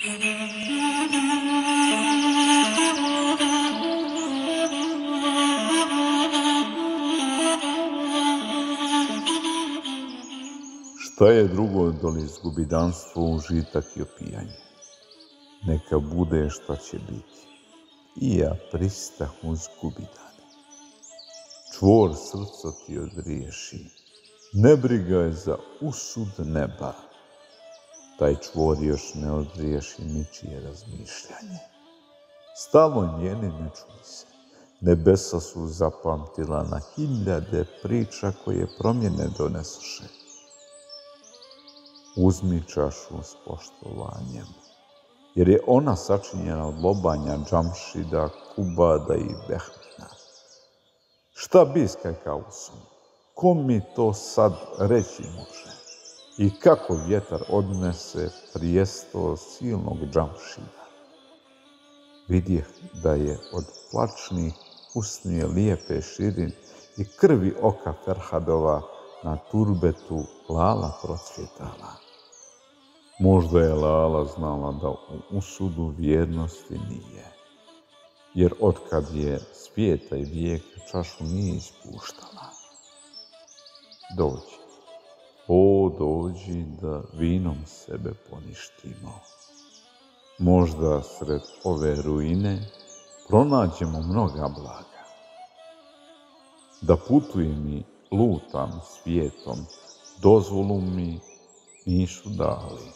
Šta je drugo doli izgubidanstvo, užitak i opijanje? Neka bude šta će biti. I ja pristah uzgubidane. Čvor srca ti odriješi. Nebriga je za usud neba. Taj čvor još ne odriješi ničije razmišljanje. Stalo njeni ne čuj se. Nebesa su zapamtila na hiljade priča koje promjene donesuše. Uzmi čašu s poštovanjem, jer je ona sačinjena od lobanja, džamšida, kubada i behmina. Šta bi s kakausom? Ko mi to sad reći može? I kako vjetar odnese prijesto silnog džamšida? Vidjeh da je od plačnih usnije lijepe Širin i krvi oka Ferhadova na turbetu Lala procvjetala. Možda je Lala znala da u usudu vjernosti nije, jer otkad je svijeta i vijeka čašu nije ispuštala. Dođi, o dođi da vinom sebe poništimo. Možda sred ove ruine pronađemo mnoga blaga. Da putujem i lutam svijetom, dozvolu mi nisu dali.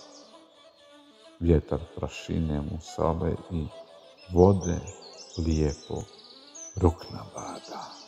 Vjetar prašine Musale i vode lijepo rukna bada.